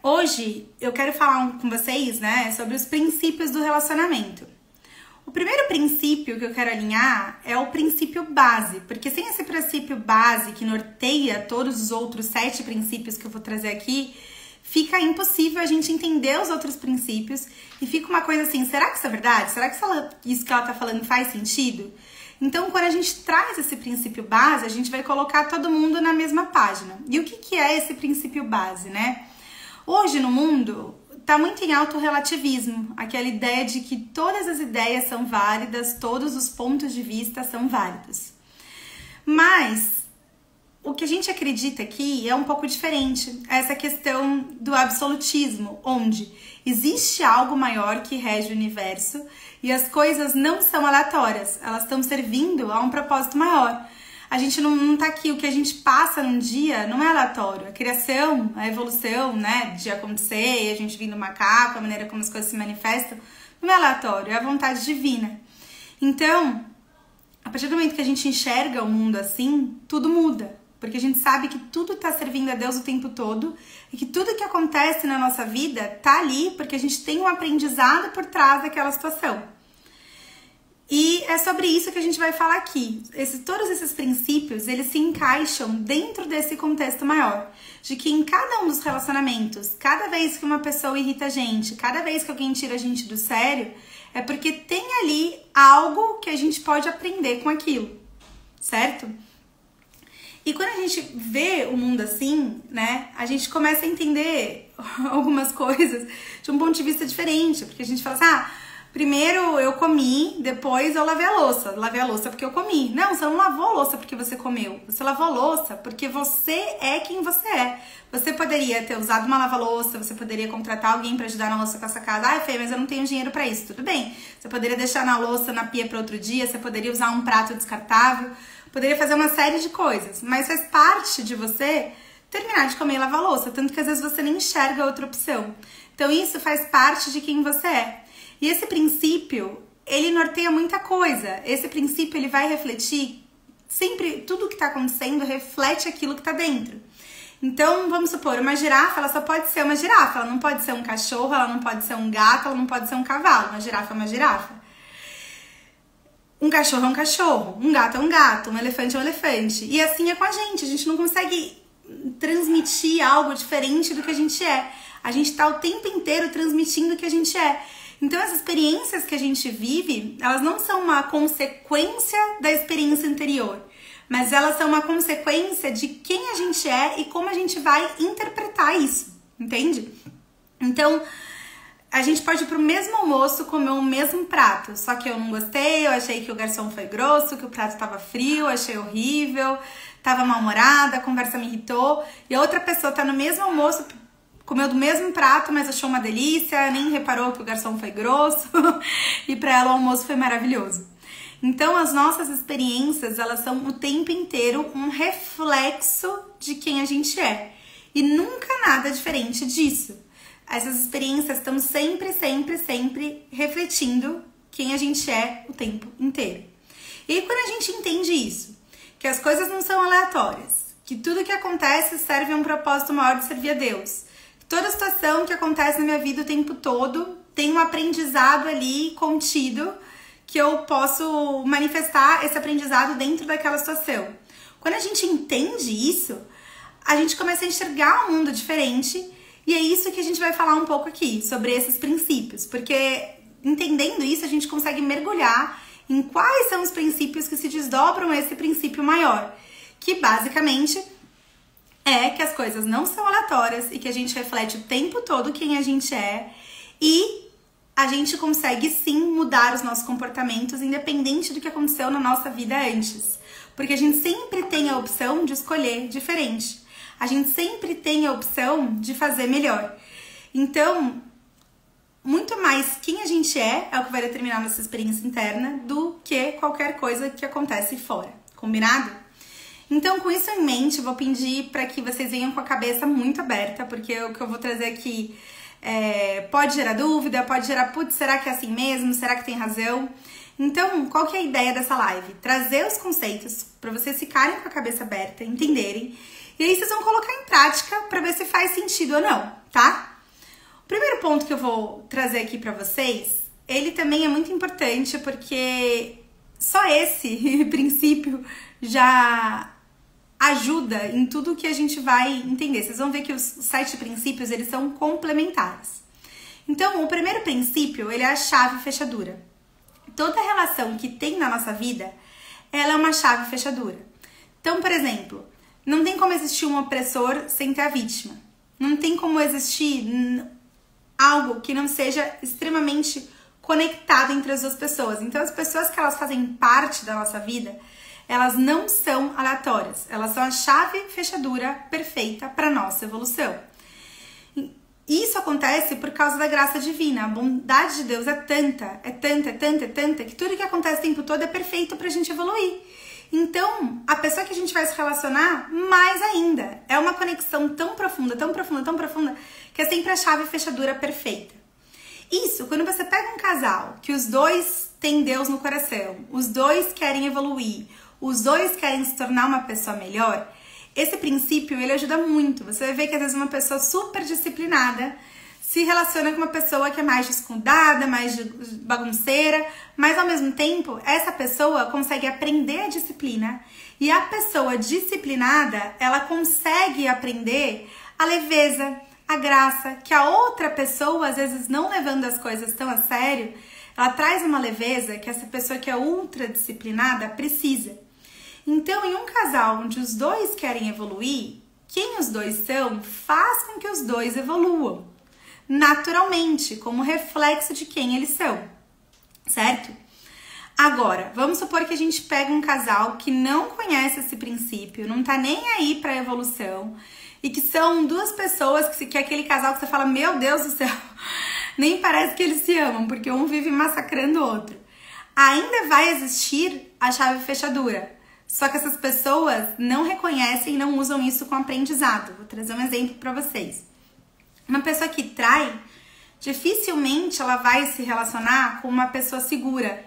Hoje eu quero falar com vocês, sobre os princípios do relacionamento. O primeiro princípio que eu quero alinhar é o princípio base, porque sem esse princípio base que norteia todos os outros 7 princípios que eu vou trazer aqui, fica impossível a gente entender os outros princípios e fica uma coisa assim, será que isso é verdade? Será que isso que ela tá falando faz sentido? Então, quando a gente traz esse princípio base, a gente vai colocar todo mundo na mesma página. E o que é esse princípio base, Hoje no mundo tá muito em alto relativismo, aquela ideia de que todas as ideias são válidas, todos os pontos de vista são válidos. Mas o que a gente acredita aqui é um pouco diferente, essa questão do absolutismo, onde existe algo maior que rege o universo e as coisas não são aleatórias, elas estão servindo a um propósito maior. A gente não tá aqui, o que a gente passa num dia não é aleatório. A criação, a evolução, de acontecer, a gente vindo do macaco, a maneira como as coisas se manifestam, não é aleatório, é a vontade divina. Então, a partir do momento que a gente enxerga o mundo assim, tudo muda. Porque a gente sabe que tudo tá servindo a Deus o tempo todo e que tudo que acontece na nossa vida tá ali porque a gente tem um aprendizado por trás daquela situação. E é sobre isso que a gente vai falar aqui. Todos esses princípios, eles se encaixam dentro desse contexto maior. De que em cada um dos relacionamentos, cada vez que uma pessoa irrita a gente, cada vez que alguém tira a gente do sério, é porque tem ali algo que a gente pode aprender com aquilo, certo? E quando a gente vê o mundo assim, a gente começa a entender algumas coisas de um ponto de vista diferente. Porque a gente fala assim, primeiro eu comi, depois eu lavei a louça. Lavei a louça porque eu comi. Não, você não lavou a louça porque você comeu. Você lavou a louça porque você é quem você é. Você poderia ter usado uma lava-louça, você poderia contratar alguém pra ajudar na louça com essa casa. Ai, Fê, mas eu não tenho dinheiro pra isso. Tudo bem. Você poderia deixar na louça na pia para outro dia, você poderia usar um prato descartável, poderia fazer uma série de coisas. Mas faz parte de você terminar de comer e lavar a louça. Tanto que às vezes você nem enxerga outra opção. Então isso faz parte de quem você é. E esse princípio, ele norteia muita coisa. Esse princípio, ele vai refletir sempre, tudo que está acontecendo reflete aquilo que está dentro. Então, vamos supor, uma girafa, ela só pode ser uma girafa. Ela não pode ser um cachorro, ela não pode ser um gato, ela não pode ser um cavalo. Uma girafa é uma girafa. Um cachorro é um cachorro, um gato é um gato, um elefante é um elefante. E assim é com a gente não consegue transmitir algo diferente do que a gente é. A gente está o tempo inteiro transmitindo o que a gente é. Então, as experiências que a gente vive, elas não são uma consequência da experiência anterior, mas elas são uma consequência de quem a gente é e como a gente vai interpretar isso, entende? Então, a gente pode ir pro mesmo almoço comer o mesmo prato, só que eu não gostei, eu achei que o garçom foi grosso, que o prato tava frio, achei horrível, tava mal-humorada, a conversa me irritou, e a outra pessoa tá no mesmo almoço, comeu do mesmo prato, mas achou uma delícia, nem reparou que o garçom foi grosso e para ela o almoço foi maravilhoso. Então, as nossas experiências, elas são o tempo inteiro um reflexo de quem a gente é. E nunca nada diferente disso. Essas experiências estão sempre, sempre, sempre refletindo quem a gente é o tempo inteiro. E aí, quando a gente entende isso, que as coisas não são aleatórias, que tudo que acontece serve a um propósito maior de servir a Deus, toda situação que acontece na minha vida o tempo todo tem um aprendizado ali contido que eu posso manifestar esse aprendizado dentro daquela situação. Quando a gente entende isso, a gente começa a enxergar um mundo diferente e é isso que a gente vai falar um pouco aqui, sobre esses princípios. Porque entendendo isso, a gente consegue mergulhar em quais são os princípios que se desdobram a esse princípio maior, que basicamente é que as coisas não são aleatórias e que a gente reflete o tempo todo quem a gente é e a gente consegue sim mudar os nossos comportamentos independente do que aconteceu na nossa vida antes. Porque a gente sempre tem a opção de escolher diferente. A gente sempre tem a opção de fazer melhor. Então, muito mais quem a gente é o que vai determinar nossa experiência interna do que qualquer coisa que acontece fora. Combinado? Então, com isso em mente, vou pedir para que vocês venham com a cabeça muito aberta, porque o que eu vou trazer aqui pode gerar dúvida, pode gerar, putz, será que é assim mesmo? Será que tem razão? Então, qual que é a ideia dessa live? Trazer os conceitos para vocês ficarem com a cabeça aberta, entenderem E aí vocês vão colocar em prática para ver se faz sentido ou não, tá? O primeiro ponto que eu vou trazer aqui para vocês, ele também é muito importante porque só esse princípio já ajuda em tudo que a gente vai entender. Vocês vão ver que os 7 princípios, eles são complementares. Então, o primeiro princípio, ele é a chave fechadura. Toda relação que tem na nossa vida, ela é uma chave fechadura. Então, por exemplo, não tem como existir um opressor sem ter a vítima. Não tem como existir algo que não seja extremamente conectado entre as duas pessoas. Então, as pessoas que elas fazem parte da nossa vida, elas não são aleatórias. Elas são a chave fechadura perfeita para nossa evolução. Isso acontece por causa da graça divina. A bondade de Deus é tanta, que tudo que acontece o tempo todo é perfeito pra gente evoluir. Então, a pessoa que a gente vai se relacionar, mais ainda. É uma conexão tão profunda, que é sempre a chave fechadura perfeita. Isso, quando você pega um casal, que os dois têm Deus no coração, os dois querem evoluir, os dois querem se tornar uma pessoa melhor, esse princípio, ele ajuda muito. Você vai ver que às vezes uma pessoa super disciplinada se relaciona com uma pessoa que é mais descuidada, mais bagunceira, mas ao mesmo tempo, essa pessoa consegue aprender a disciplina e a pessoa disciplinada, ela consegue aprender a leveza, a graça, que a outra pessoa, às vezes não levando as coisas tão a sério, ela traz uma leveza que essa pessoa que é ultra disciplinada precisa. Então, em um casal onde os dois querem evoluir, quem os dois são faz com que os dois evoluam naturalmente, como reflexo de quem eles são, certo? Agora, vamos supor que a gente pega um casal que não conhece esse princípio, não tá nem aí pra evolução, e que são duas pessoas que é aquele casal que você fala, meu Deus do céu, nem parece que eles se amam, porque um vive massacrando o outro. Ainda vai existir a chave fechadura. Só que essas pessoas não reconhecem e não usam isso com aprendizado. Vou trazer um exemplo para vocês. Uma pessoa que trai, dificilmente ela vai se relacionar com uma pessoa segura,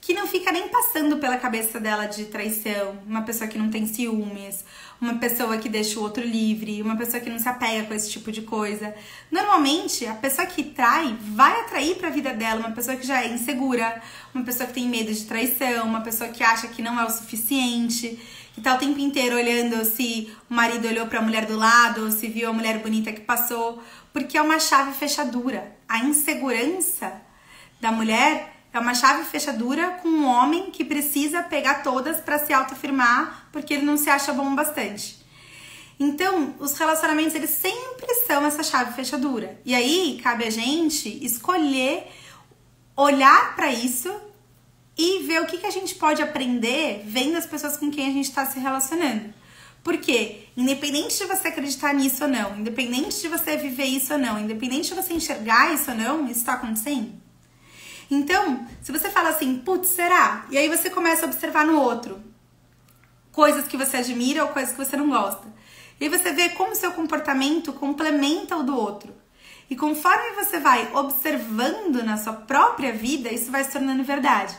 que não fica nem passando pela cabeça dela de traição, uma pessoa que não tem ciúmes, uma pessoa que deixa o outro livre, uma pessoa que não se apega com esse tipo de coisa. Normalmente, a pessoa que trai vai atrair para a vida dela uma pessoa que já é insegura, uma pessoa que tem medo de traição, uma pessoa que acha que não é o suficiente, que tá o tempo inteiro olhando se o marido olhou para a mulher do lado, ou se viu a mulher bonita que passou, porque é uma chave fechadura. A insegurança da mulher é uma chave fechadura com um homem que precisa pegar todas para se autoafirmar porque ele não se acha bom bastante. Então, os relacionamentos, eles sempre são essa chave fechadura. E aí, cabe a gente escolher, olhar para isso e ver o que a gente pode aprender vendo as pessoas com quem a gente está se relacionando. Porque, independente de você acreditar nisso ou não, independente de você viver isso ou não, independente de você enxergar isso ou não, isso está acontecendo. Então, se você fala assim, putz, será? E aí você começa a observar no outro coisas que você admira ou coisas que você não gosta. E aí você vê como o seu comportamento complementa o do outro. E conforme você vai observando na sua própria vida, isso vai se tornando verdade.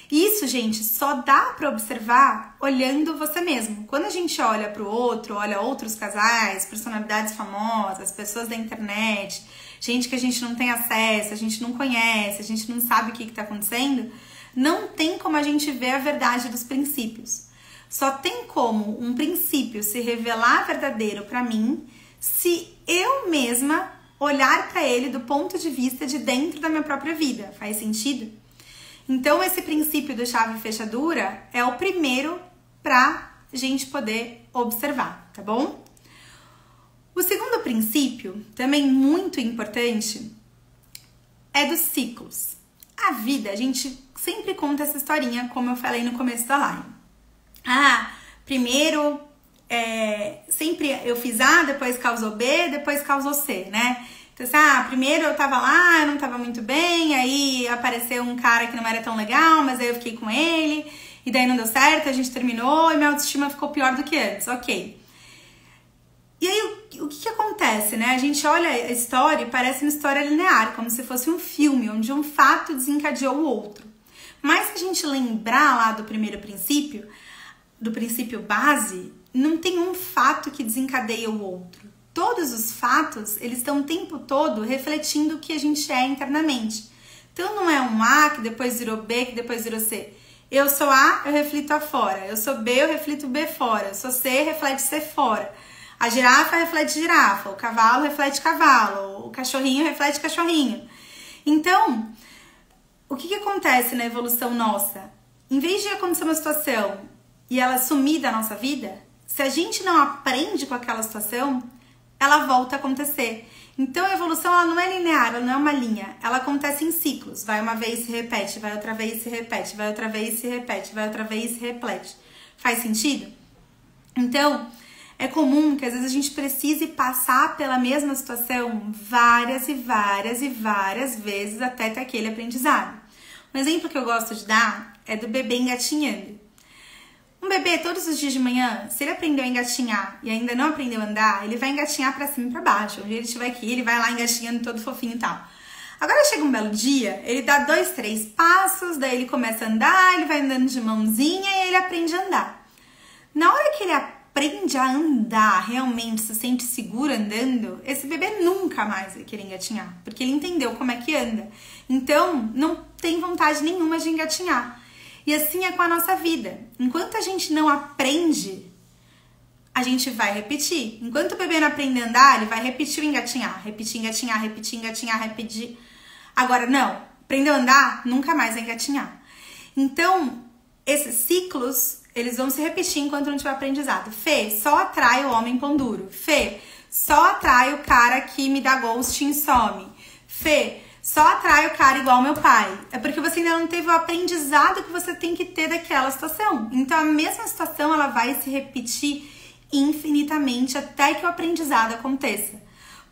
E isso, gente, só dá pra observar olhando você mesmo. Quando a gente olha pro outro, olha outros casais, personalidades famosas, pessoas da internet, gente que a gente não tem acesso, a gente não conhece, a gente não sabe o que tá acontecendo, não tem como a gente ver a verdade dos princípios. Só tem como um princípio se revelar verdadeiro pra mim se eu mesma olhar pra ele do ponto de vista de dentro da minha própria vida. Faz sentido? Então, esse princípio do chave fechadura é o primeiro pra gente poder observar, tá bom? O segundo princípio, também muito importante, é dos ciclos. A vida, a gente sempre conta essa historinha, como eu falei no começo da live. Primeiro, sempre eu fiz A, depois causou B, depois causou C, né? Então, assim, primeiro eu tava lá, eu não tava muito bem, aí apareceu um cara que não era tão legal, mas aí eu fiquei com ele, e daí não deu certo, a gente terminou, e minha autoestima ficou pior do que antes, ok. E aí, o que acontece, né? A gente olha a história e parece uma história linear, como se fosse um filme, onde um fato desencadeou o outro. Mas se a gente lembrar lá do primeiro princípio, do princípio base, não tem um fato que desencadeia o outro. Todos os fatos, eles estão o tempo todo refletindo o que a gente é internamente. Então não é um A que depois virou B, que depois virou C. Eu sou A, eu reflito A fora. Eu sou B, eu reflito B fora. Eu sou C, reflete C fora. A girafa reflete girafa. O cavalo reflete cavalo. O cachorrinho reflete cachorrinho. Então, o que acontece na evolução nossa? Em vez de acontecer uma situação e ela sumir da nossa vida, se a gente não aprende com aquela situação, ela volta a acontecer. Então a evolução ela não é linear, ela não é uma linha, ela acontece em ciclos. Vai uma vez, se repete, vai outra vez, se repete, vai outra vez, se repete, vai outra vez, se repete. Faz sentido? Então, é comum que às vezes a gente precise passar pela mesma situação várias e várias e várias vezes até ter aquele aprendizado. Um exemplo que eu gosto de dar é do bebê engatinhando. Um bebê, todos os dias de manhã, se ele aprendeu a engatinhar e ainda não aprendeu a andar, ele vai engatinhar pra cima e pra baixo. Onde ele estiver aqui, ele vai lá engatinhando todo fofinho e tal. Agora chega um belo dia, ele dá 2, 3 passos, daí ele começa a andar, ele vai andando de mãozinha e ele aprende a andar. Na hora que ele aprende a andar, realmente se sente seguro andando, esse bebê nunca mais vai querer engatinhar, porque ele entendeu como é que anda. Então, não tem vontade nenhuma de engatinhar. E assim é com a nossa vida. Enquanto a gente não aprende, a gente vai repetir. Enquanto o bebê não aprende a andar, ele vai repetir o engatinhar. Repetir, engatinhar, repetir, engatinhar, repetir. Agora, não. Aprendeu a andar, nunca mais vai engatinhar. Então, esses ciclos, eles vão se repetir enquanto não tiver aprendizado. Fê, só atrai o homem pão duro. Fê, só atrai o cara que me dá ghosting e some. Fê, só atrai o cara igual meu pai. É porque você ainda não teve o aprendizado que você tem que ter daquela situação. Então a mesma situação ela vai se repetir infinitamente até que o aprendizado aconteça.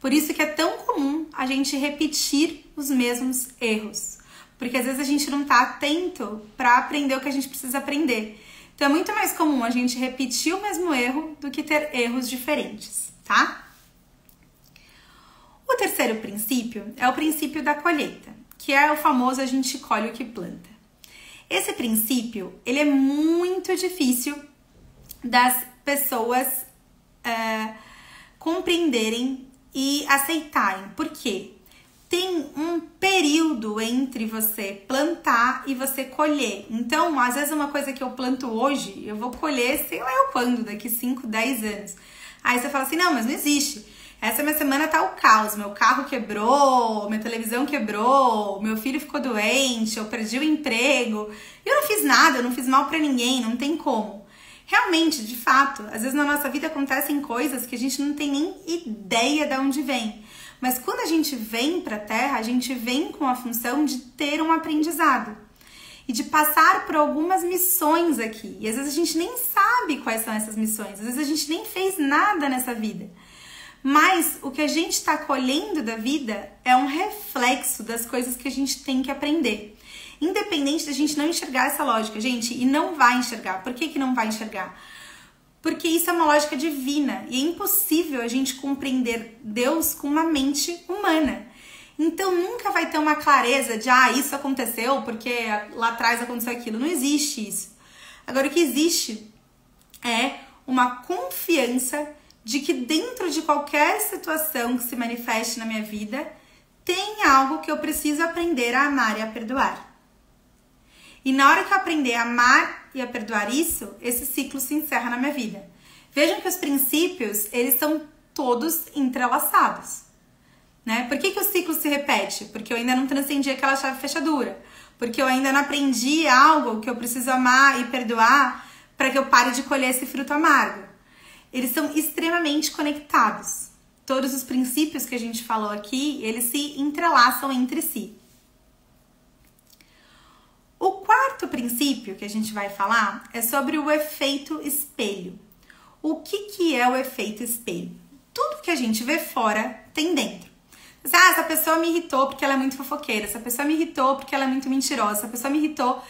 Por isso que é tão comum a gente repetir os mesmos erros. Porque às vezes a gente não está atento para aprender o que a gente precisa aprender. Então é muito mais comum a gente repetir o mesmo erro do que ter erros diferentes, tá? O terceiro princípio é o princípio da colheita, que é o famoso a gente colhe o que planta. Esse princípio, ele é muito difícil das pessoas compreenderem e aceitarem. Por quê? Tem um período entre você plantar e você colher. Então, às vezes uma coisa que eu planto hoje, eu vou colher sei lá eu quando, daqui 5, 10 anos. Aí você fala assim, não, mas não existe. Essa minha semana tá o caos, meu carro quebrou, minha televisão quebrou, meu filho ficou doente, eu perdi o emprego. Eu não fiz nada, eu não fiz mal pra ninguém, não tem como. Realmente, de fato, às vezes na nossa vida acontecem coisas que a gente não tem nem ideia de onde vem. Mas quando a gente vem pra Terra, a gente vem com a função de ter um aprendizado. E de passar por algumas missões aqui. E às vezes a gente nem sabe quais são essas missões, às vezes a gente nem fez nada nessa vida. Mas o que a gente está colhendo da vida é um reflexo das coisas que a gente tem que aprender. Independente da gente não enxergar essa lógica, gente, e não vai enxergar. Por que não vai enxergar? Porque isso é uma lógica divina e é impossível a gente compreender Deus com uma mente humana. Então nunca vai ter uma clareza de, isso aconteceu porque lá atrás aconteceu aquilo. Não existe isso. Agora o que existe é uma confiança de que dentro de qualquer situação que se manifeste na minha vida, tem algo que eu preciso aprender a amar e a perdoar. E na hora que eu aprender a amar e a perdoar isso, esse ciclo se encerra na minha vida. Vejam que os princípios, eles são todos entrelaçados. Né? Por que o ciclo se repete? Porque eu ainda não transcendi aquela chave fechadura. Porque eu ainda não aprendi algo que eu preciso amar e perdoar para que eu pare de colher esse fruto amargo. Eles são extremamente conectados. Todos os princípios que a gente falou aqui, eles se entrelaçam entre si. O quarto princípio que a gente vai falar é sobre o efeito espelho. O que é o efeito espelho? Tudo que a gente vê fora tem dentro. Essa pessoa me irritou porque ela é muito fofoqueira, essa pessoa me irritou porque ela é muito mentirosa, essa pessoa me irritou.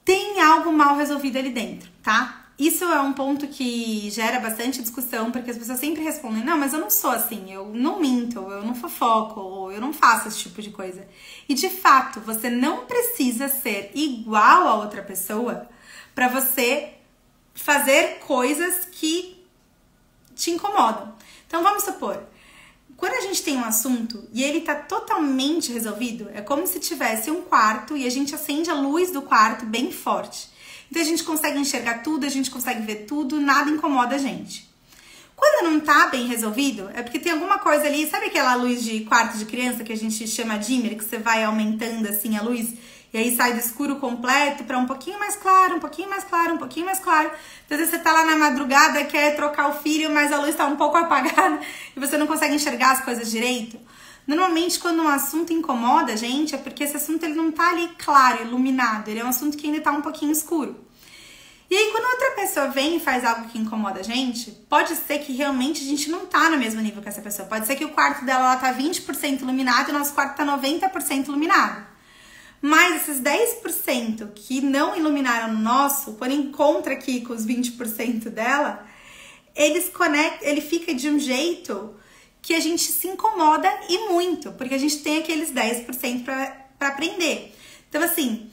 Tem algo mal resolvido ali dentro, tá? Isso é um ponto que gera bastante discussão, porque as pessoas sempre respondem, não, mas eu não sou assim, eu não minto, eu não fofoco, ou eu não faço esse tipo de coisa. E de fato, você não precisa ser igual a outra pessoa para você fazer coisas que te incomodam. Então vamos supor, quando a gente tem um assunto e ele tá totalmente resolvido, é como se tivesse um quarto e a gente acende a luz do quarto bem forte. Então a gente consegue enxergar tudo, a gente consegue ver tudo, nada incomoda a gente. Quando não tá bem resolvido, é porque tem alguma coisa ali, sabe aquela luz de quarto de criança que a gente chama dimmer, que você vai aumentando assim a luz e aí sai do escuro completo para um pouquinho mais claro, um pouquinho mais claro, um pouquinho mais claro. Às vezes você tá lá na madrugada, quer trocar o fio, mas a luz tá um pouco apagada e você não consegue enxergar as coisas direito. Normalmente, quando um assunto incomoda a gente, é porque esse assunto ele não tá ali claro, iluminado. Ele é um assunto que ainda tá um pouquinho escuro. E aí, quando outra pessoa vem e faz algo que incomoda a gente, pode ser que realmente a gente não tá no mesmo nível que essa pessoa. Pode ser que o quarto dela tá 20% iluminado e o nosso quarto tá 90% iluminado. Mas esses 10% que não iluminaram no nosso, quando encontra aqui com os 20% dela, ele fica de um jeito que a gente se incomoda e muito, porque a gente tem aqueles 10% para aprender. Então assim,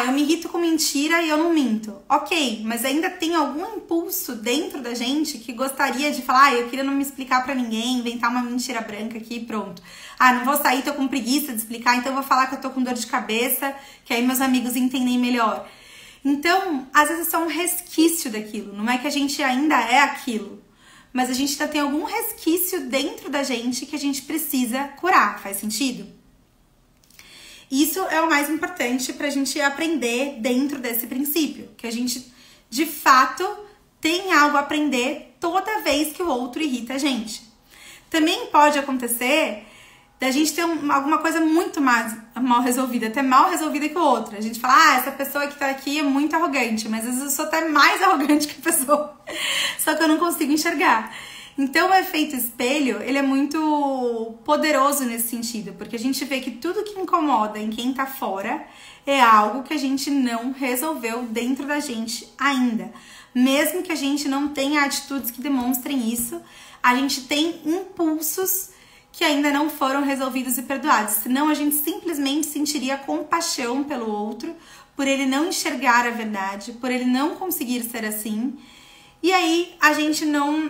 eu me irrito com mentira e eu não minto. Ok, mas ainda tem algum impulso dentro da gente que gostaria de falar, eu queria não me explicar pra ninguém, inventar uma mentira branca aqui e pronto. Não vou sair, tô com preguiça de explicar, então eu vou falar que eu tô com dor de cabeça, que aí meus amigos entendem melhor. Então, às vezes é só um resquício daquilo, não é que a gente ainda é aquilo, mas a gente ainda tem algum resquício dentro da gente que a gente precisa curar, faz sentido? Isso é o mais importante pra gente aprender dentro desse princípio, que a gente, de fato, tem algo a aprender toda vez que o outro irrita a gente. Também pode acontecer da gente ter alguma coisa muito mais mal resolvida, até mal resolvida que o outro. A gente fala, essa pessoa que tá aqui é muito arrogante, mas às vezes eu sou até mais arrogante que a pessoa, só que eu não consigo enxergar. Então o efeito espelho, ele é muito poderoso nesse sentido, porque a gente vê que tudo que incomoda em quem tá fora é algo que a gente não resolveu dentro da gente ainda. Mesmo que a gente não tenha atitudes que demonstrem isso, a gente tem impulsos que ainda não foram resolvidos e perdoados. Senão a gente simplesmente sentiria compaixão pelo outro, por ele não enxergar a verdade, por ele não conseguir ser assim. E aí a gente não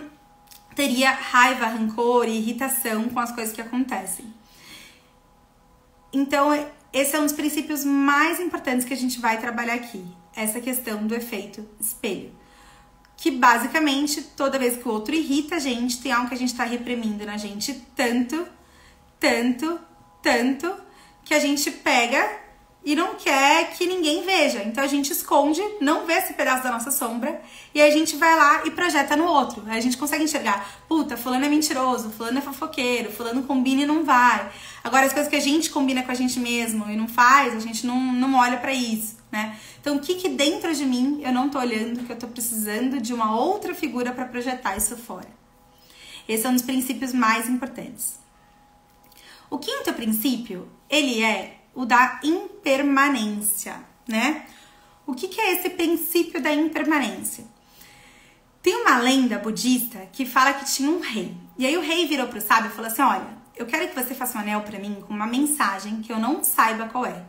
teria raiva, rancor e irritação com as coisas que acontecem. Então, esse é um dos princípios mais importantes que a gente vai trabalhar aqui. Essa questão do efeito espelho. Que basicamente, toda vez que o outro irrita a gente, tem algo que a gente está reprimindo na gente tanto, que a gente pega e não quer que ninguém veja. Então a gente esconde, não vê esse pedaço da nossa sombra, e aí a gente vai lá e projeta no outro. Aí a gente consegue enxergar, puta, fulano é mentiroso, fulano é fofoqueiro, fulano combina e não vai. Agora as coisas que a gente combina com a gente mesmo e não faz, a gente não olha pra isso, né? Então o que dentro de mim eu não tô olhando, que eu tô precisando de uma outra figura pra projetar isso fora. Esse é um dos princípios mais importantes. O quinto princípio, ele é o da impermanência, né? O que é esse princípio da impermanência? Tem uma lenda budista que fala que tinha um rei. E aí o rei virou pro sábio e falou assim, olha, eu quero que você faça um anel pra mim com uma mensagem que eu não saiba qual é.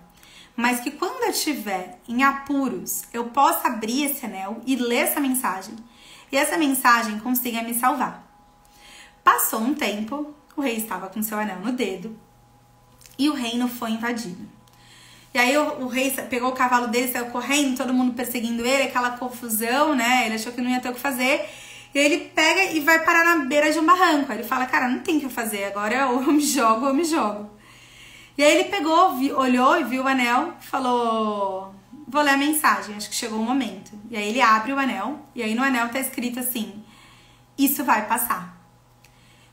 Mas que quando eu estiver em apuros, eu possa abrir esse anel e ler essa mensagem. E essa mensagem consiga me salvar. Passou um tempo, o rei estava com seu anel no dedo e o reino foi invadido. E aí o rei pegou o cavalo dele, saiu correndo, todo mundo perseguindo ele, aquela confusão, né? Ele achou que não ia ter o que fazer. E aí ele pega e vai parar na beira de um barranco. Aí ele fala, cara, não tem o que fazer, agora ou eu me jogo ou eu me jogo. E aí ele pegou, olhou e viu o anel, falou, vou ler a mensagem, acho que chegou o momento. E aí ele abre o anel, e aí no anel tá escrito assim, isso vai passar.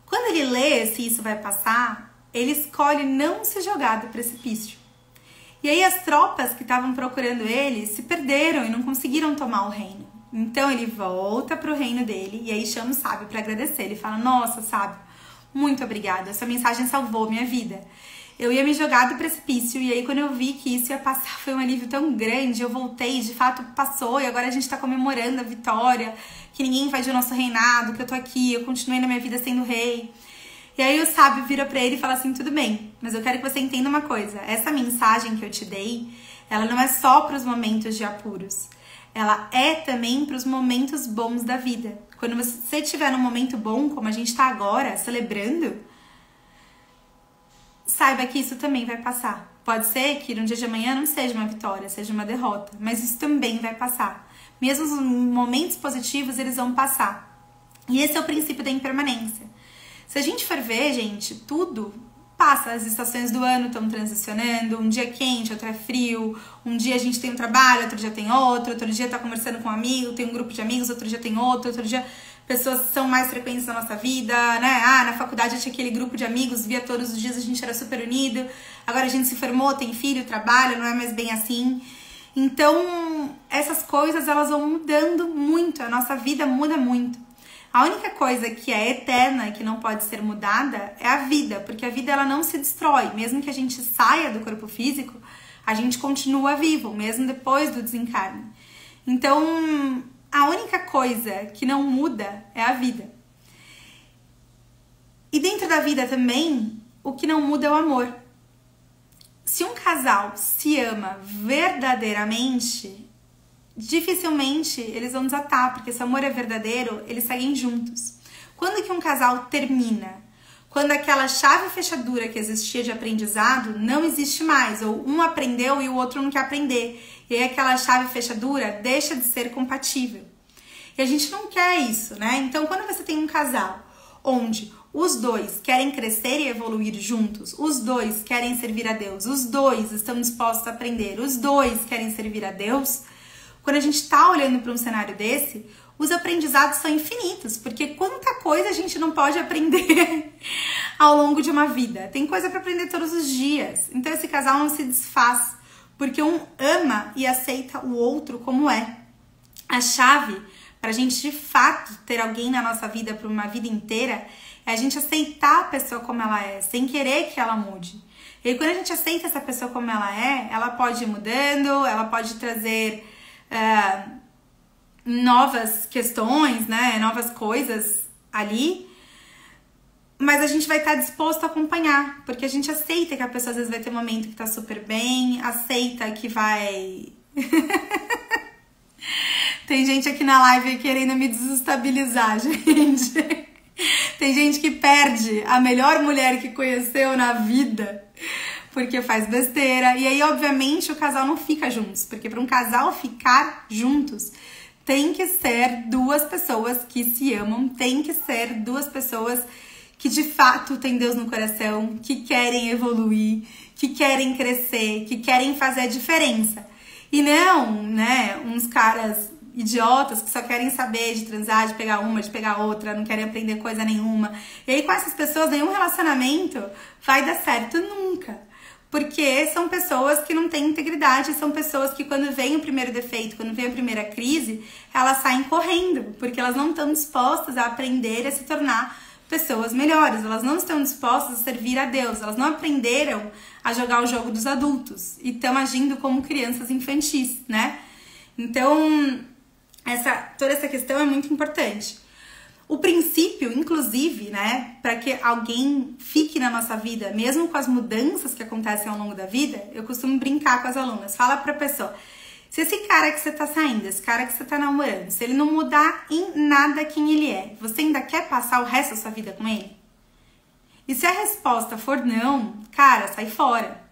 Quando ele lê se isso vai passar, ele escolhe não se jogar do precipício. E aí as tropas que estavam procurando ele se perderam e não conseguiram tomar o reino. Então ele volta pro reino dele e aí chama o sábio para agradecer. Ele fala, nossa, sábio, muito obrigado, essa mensagem salvou minha vida. Eu ia me jogar do precipício e aí quando eu vi que isso ia passar foi um alívio tão grande, eu voltei, de fato passou e agora a gente tá comemorando a vitória, que ninguém invadiu o nosso reinado, que eu tô aqui, eu continuei na minha vida sendo rei. E aí o sábio vira pra ele e fala assim, tudo bem, mas eu quero que você entenda uma coisa, essa mensagem que eu te dei, ela não é só para os momentos de apuros, ela é também para os momentos bons da vida. Quando você estiver num momento bom, como a gente está agora, celebrando, saiba que isso também vai passar. Pode ser que no dia de amanhã não seja uma vitória, seja uma derrota, mas isso também vai passar. Mesmo os momentos positivos, eles vão passar. E esse é o princípio da impermanência. Se a gente for ver, gente, tudo passa. As estações do ano estão transicionando, um dia é quente, outro é frio, um dia a gente tem um trabalho, outro dia tem outro dia tá conversando com um amigo, tem um grupo de amigos, outro dia tem outro dia pessoas são mais frequentes na nossa vida, né? Ah, na faculdade eu tinha aquele grupo de amigos, via todos os dias, a gente era super unido, agora a gente se formou, tem filho, trabalha, não é mais bem assim. Então, essas coisas, elas vão mudando muito, a nossa vida muda muito. A única coisa que é eterna e que não pode ser mudada é a vida, porque a vida ela não se destrói. Mesmo que a gente saia do corpo físico, a gente continua vivo, mesmo depois do desencarne. Então, a única coisa que não muda é a vida. E dentro da vida também, o que não muda é o amor. Se um casal se ama verdadeiramente, dificilmente eles vão desatar, porque se o amor é verdadeiro, eles seguem juntos. Quando que um casal termina? Quando aquela chave fechadura que existia de aprendizado não existe mais, ou um aprendeu e o outro não quer aprender, e aí aquela chave fechadura deixa de ser compatível. E a gente não quer isso, né? Então, quando você tem um casal onde os dois querem crescer e evoluir juntos, os dois querem servir a Deus, os dois estão dispostos a aprender, os dois querem servir a Deus, quando a gente está olhando para um cenário desse, os aprendizados são infinitos, porque quanta coisa a gente não pode aprender ao longo de uma vida. Tem coisa para aprender todos os dias. Então esse casal não se desfaz, porque um ama e aceita o outro como é. A chave para a gente de fato ter alguém na nossa vida por uma vida inteira é a gente aceitar a pessoa como ela é, sem querer que ela mude. E aí, quando a gente aceita essa pessoa como ela é, ela pode ir mudando, ela pode trazer novas questões, né, novas coisas ali, mas a gente vai estar disposto a acompanhar, porque a gente aceita que a pessoa às vezes vai ter um momento que tá super bem, aceita que vai... Tem gente aqui na live querendo me desestabilizar, gente. Tem gente que perde a melhor mulher que conheceu na vida porque faz besteira. E aí, obviamente, o casal não fica juntos. Porque para um casal ficar juntos, tem que ser duas pessoas que se amam. Tem que ser duas pessoas que, de fato, têm Deus no coração. Que querem evoluir, que querem crescer, que querem fazer a diferença. E não, né, uns caras idiotas que só querem saber de transar, de pegar uma, de pegar outra, não querem aprender coisa nenhuma. E aí, com essas pessoas, nenhum relacionamento vai dar certo nunca. Porque são pessoas que não têm integridade, são pessoas que quando vem o primeiro defeito, quando vem a primeira crise, elas saem correndo, porque elas não estão dispostas a aprender a se tornar pessoas melhores, elas não estão dispostas a servir a Deus, elas não aprenderam a jogar o jogo dos adultos e estão agindo como crianças infantis, né? Então, toda essa questão é muito importante. O princípio, inclusive, né, para que alguém fique na nossa vida, mesmo com as mudanças que acontecem ao longo da vida, eu costumo brincar com as alunas. Fala pra pessoa, se esse cara que você tá saindo, esse cara que você tá namorando, se ele não mudar em nada quem ele é, você ainda quer passar o resto da sua vida com ele? E se a resposta for não, cara, sai fora.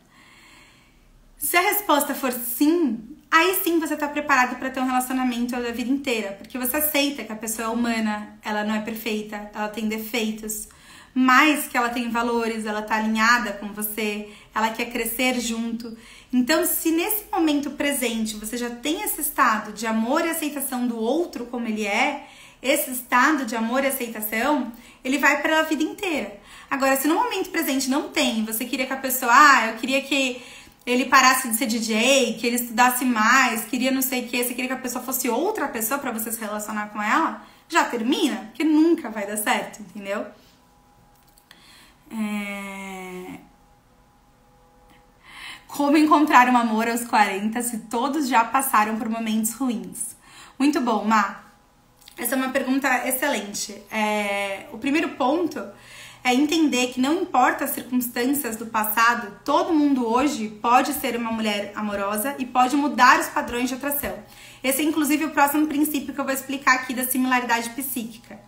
Se a resposta for sim, aí sim você tá preparado para ter um relacionamento da vida inteira, porque você aceita que a pessoa é humana, ela não é perfeita, ela tem defeitos, mas que ela tem valores, ela tá alinhada com você, ela quer crescer junto. Então, se nesse momento presente você já tem esse estado de amor e aceitação do outro como ele é, esse estado de amor e aceitação, ele vai pela vida inteira. Agora, se no momento presente não tem, você queria que a pessoa, eu queria que ele parasse de ser DJ, que ele estudasse mais, queria não sei o que, você queria que a pessoa fosse outra pessoa pra você se relacionar com ela, já termina, porque nunca vai dar certo, entendeu? Como encontrar um amor aos 40 se todos já passaram por momentos ruins? Muito bom, Má. Essa é uma pergunta excelente. O primeiro ponto é entender que não importa as circunstâncias do passado, todo mundo hoje pode ser uma mulher amorosa e pode mudar os padrões de atração. Esse é inclusive o próximo princípio que eu vou explicar aqui da similaridade psíquica.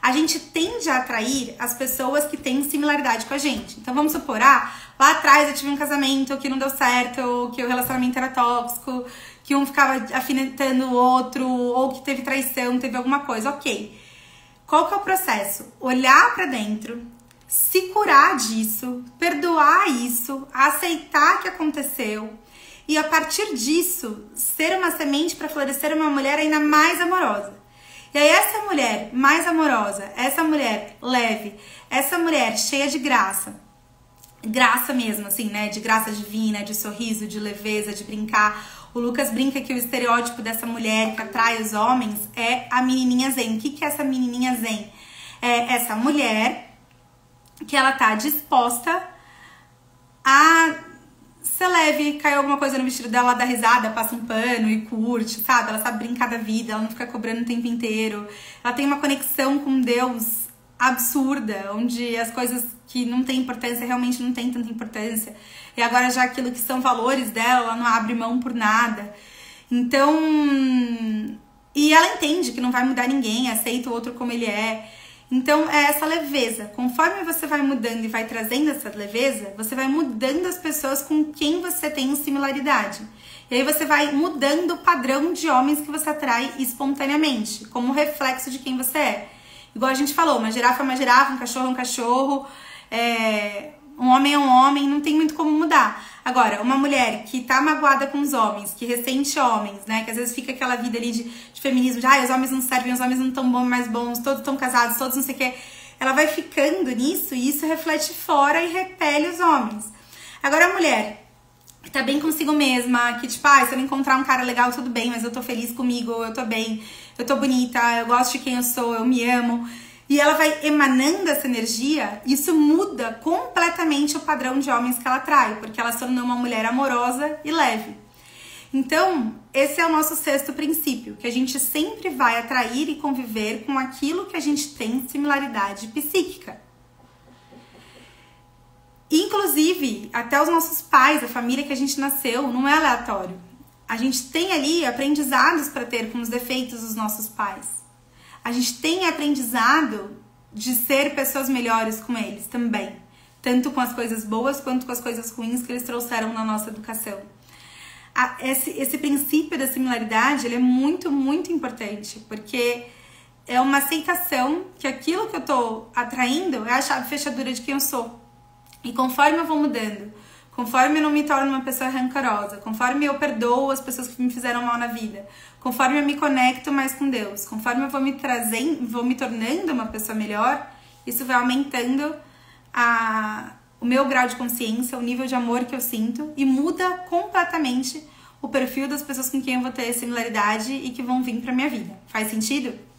A gente tende a atrair as pessoas que têm similaridade com a gente. Então vamos supor, lá atrás eu tive um casamento que não deu certo, ou que o relacionamento era tóxico, que um ficava afinetando o outro, ou que teve traição, teve alguma coisa, ok. Qual que é o processo? Olhar pra dentro, se curar disso, perdoar isso, aceitar que aconteceu e a partir disso ser uma semente para florescer uma mulher ainda mais amorosa. E aí essa mulher mais amorosa, essa mulher leve, essa mulher cheia de graça mesmo, assim, né? De graça divina, de sorriso, de leveza, de brincar. O Lucas brinca que o estereótipo dessa mulher que atrai os homens é a menininha zen. O que é essa menininha zen? É essa mulher que ela tá disposta a ser leve, caiu alguma coisa no vestido dela, ela dá risada, passa um pano e curte, sabe? Ela sabe brincar da vida, ela não fica cobrando o tempo inteiro. Ela tem uma conexão com Deus absurda, onde as coisas que não têm importância realmente não têm tanta importância. E agora já aquilo que são valores dela, ela não abre mão por nada. Então, e ela entende que não vai mudar ninguém, aceita o outro como ele é. Então, é essa leveza. Conforme você vai mudando e vai trazendo essa leveza, você vai mudando as pessoas com quem você tem similaridade. E aí você vai mudando o padrão de homens que você atrai espontaneamente, como reflexo de quem você é. Igual a gente falou, uma girafa é uma girafa, um cachorro é um cachorro, um homem é um homem, não tem muito como mudar. Agora, uma mulher que tá magoada com os homens, que ressente homens, né? Que às vezes fica aquela vida ali de feminismo, de os homens não servem, os homens não tão bons, mais bons, todos estão casados, todos não sei o quê. Ela vai ficando nisso e isso reflete fora e repele os homens. Agora, a mulher que tá bem consigo mesma, que tipo, se eu não encontrar um cara legal, tudo bem, mas eu tô feliz comigo, eu tô bem, eu tô bonita, eu gosto de quem eu sou, eu me amo. E ela vai emanando essa energia, isso muda completamente o padrão de homens que ela atrai, porque ela se tornou uma mulher amorosa e leve. Então, esse é o nosso sexto princípio, que a gente sempre vai atrair e conviver com aquilo que a gente tem similaridade psíquica. Inclusive, até os nossos pais, a família que a gente nasceu, não é aleatório. A gente tem ali aprendizados para ter com os defeitos dos nossos pais. A gente tem aprendizado de ser pessoas melhores com eles também. Tanto com as coisas boas quanto com as coisas ruins que eles trouxeram na nossa educação. Esse princípio da similaridade, ele é muito, muito importante. Porque é uma aceitação que aquilo que eu tô atraindo é a chave fechadura de quem eu sou. E conforme eu vou mudando, conforme eu não me torno uma pessoa rancorosa, conforme eu perdoo as pessoas que me fizeram mal na vida, conforme eu me conecto mais com Deus, conforme eu vou me tornando uma pessoa melhor, isso vai aumentando o meu grau de consciência, o nível de amor que eu sinto e muda completamente o perfil das pessoas com quem eu vou ter similaridade e que vão vir pra minha vida. Faz sentido?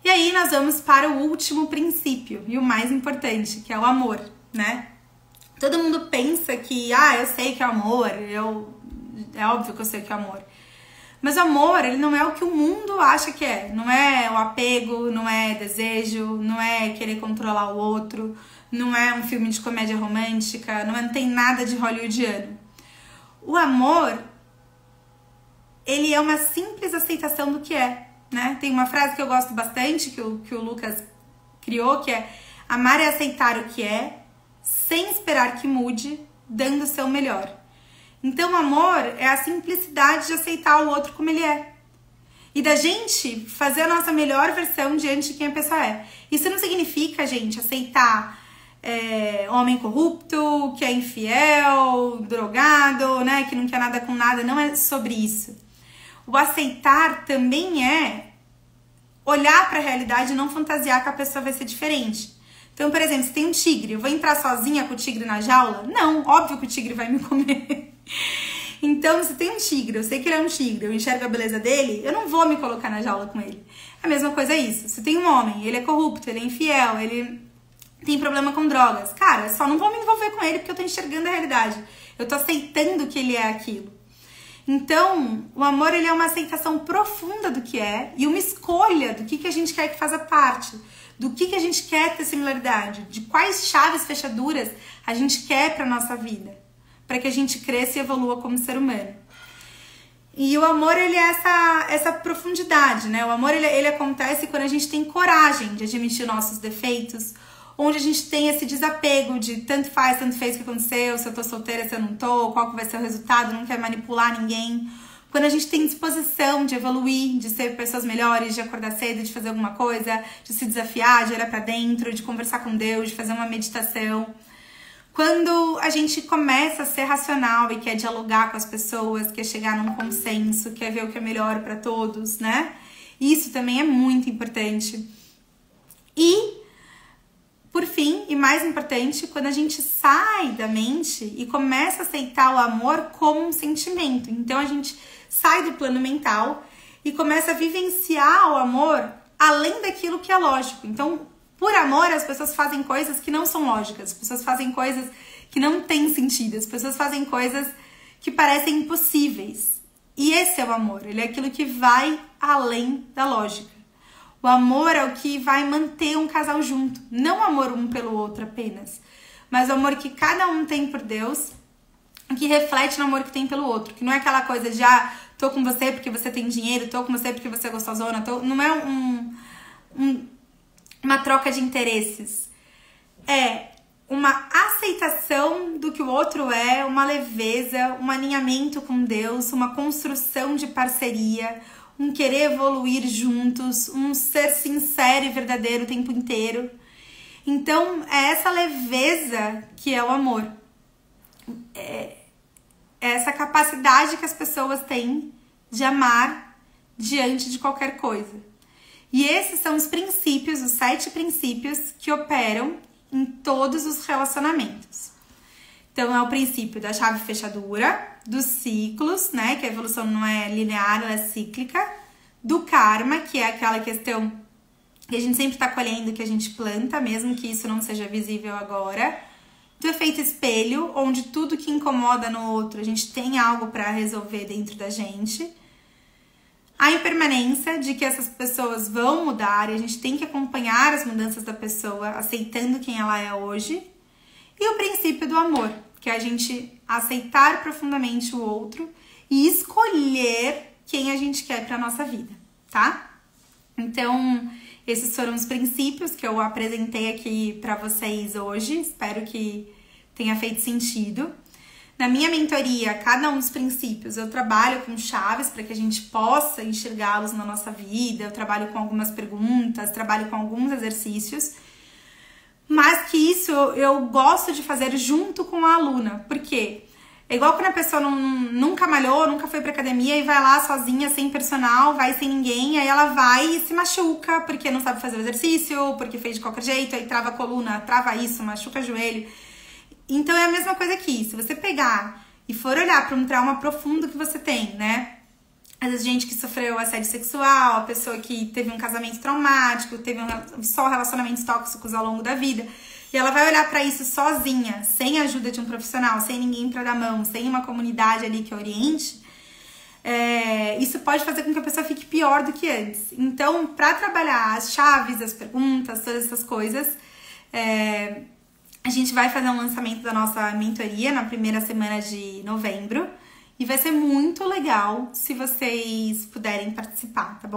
E aí nós vamos para o último princípio e o mais importante, que é o amor, né? Todo mundo pensa que, eu sei que é amor, é óbvio que eu sei que é amor. Mas o amor, ele não é o que o mundo acha que é. Não é o apego, não é desejo, não é querer controlar o outro, não é um filme de comédia romântica, não tem nada de hollywoodiano. O amor, ele é uma simples aceitação do que é, né? Tem uma frase que eu gosto bastante, que o Lucas criou, que é: amar é aceitar o que é, sem esperar que mude, dando o seu melhor. Então, o amor é a simplicidade de aceitar o outro como ele é. E da gente fazer a nossa melhor versão diante de quem a pessoa é. Isso não significa, gente, aceitar homem corrupto, que é infiel, drogado, né, que não quer nada com nada. Não é sobre isso. O aceitar também é olhar para a realidade e não fantasiar que a pessoa vai ser diferente. Então, por exemplo, se tem um tigre, eu vou entrar sozinha com o tigre na jaula? Não, óbvio que o tigre vai me comer. Então, se tem um tigre, eu sei que ele é um tigre, eu enxergo a beleza dele, eu não vou me colocar na jaula com ele. A mesma coisa é isso. Se tem um homem, ele é corrupto, ele é infiel, ele tem problema com drogas, cara, só não vou me envolver com ele porque eu tô enxergando a realidade. Eu tô aceitando que ele é aquilo. Então, o amor, ele é uma aceitação profunda do que é e uma escolha do que a gente quer que faça parte, do que a gente quer ter similaridade, de quais chaves fechaduras a gente quer para nossa vida, para que a gente cresça e evolua como ser humano. E o amor, ele é essa profundidade, né? O amor, ele acontece quando a gente tem coragem de admitir nossos defeitos, onde a gente tem esse desapego de tanto faz o que aconteceu, se eu tô solteira, se eu não tô, qual que vai ser o resultado, não quer manipular ninguém. Quando a gente tem disposição de evoluir, de ser pessoas melhores, de acordar cedo, de fazer alguma coisa, de se desafiar, de olhar pra dentro, de conversar com Deus, de fazer uma meditação. Quando a gente começa a ser racional e quer dialogar com as pessoas, quer chegar num consenso, quer ver o que é melhor pra todos, né? Isso também é muito importante. E, por fim, e mais importante, quando a gente sai da mente e começa a aceitar o amor como um sentimento. Então, a gente sai do plano mental e começa a vivenciar o amor além daquilo que é lógico. Então, por amor, as pessoas fazem coisas que não são lógicas, as pessoas fazem coisas que não têm sentido, as pessoas fazem coisas que parecem impossíveis. E esse é o amor, ele é aquilo que vai além da lógica. O amor é o que vai manter um casal junto, não o amor um pelo outro apenas, mas o amor que cada um tem por Deus, que reflete no amor que tem pelo outro, que não é aquela coisa de tô com você porque você tem dinheiro, tô com você porque você é gostosona, não é uma troca de interesses, é uma aceitação do que o outro é, uma leveza, um alinhamento com Deus, uma construção de parceria, um querer evoluir juntos, um ser sincero e verdadeiro o tempo inteiro. Então, é essa leveza que é o amor. É essa capacidade que as pessoas têm de amar diante de qualquer coisa. E esses são os princípios, os 7 princípios que operam em todos os relacionamentos. Então, é o princípio da chave fechadura, dos ciclos, né? Que a evolução não é linear, ela é cíclica. Do karma, que é aquela questão que a gente sempre tá colhendo, que a gente planta, mesmo que isso não seja visível agora. Do efeito espelho, onde tudo que incomoda no outro, a gente tem algo para resolver dentro da gente. A impermanência, de que essas pessoas vão mudar e a gente tem que acompanhar as mudanças da pessoa, aceitando quem ela é hoje. E o princípio do amor, que é a gente aceitar profundamente o outro e escolher quem a gente quer para nossa vida, tá? Então, esses foram os princípios que eu apresentei aqui para vocês hoje. Espero que tenha feito sentido. Na minha mentoria, cada um dos princípios, eu trabalho com chaves para que a gente possa enxergá-los na nossa vida. Eu trabalho com algumas perguntas, trabalho com alguns exercícios. Mas que isso eu gosto de fazer junto com a aluna. Por quê? É igual quando a pessoa nunca malhou, nunca foi pra academia e vai lá sozinha, sem personal, vai sem ninguém, aí ela vai e se machuca porque não sabe fazer o exercício, porque fez de qualquer jeito, aí trava a coluna, trava isso, machuca o joelho. Então é a mesma coisa aqui. Se você pegar e for olhar para um trauma profundo que você tem, né? Às vezes gente que sofreu assédio sexual, a pessoa que teve um casamento traumático, teve só relacionamentos tóxicos ao longo da vida. E ela vai olhar para isso sozinha, sem a ajuda de um profissional, sem ninguém para dar mão, sem uma comunidade ali que oriente. Isso pode fazer com que a pessoa fique pior do que antes. Então, para trabalhar as chaves, as perguntas, todas essas coisas, a gente vai fazer um lançamento da nossa mentoria na primeira semana de novembro. E vai ser muito legal se vocês puderem participar, tá bom?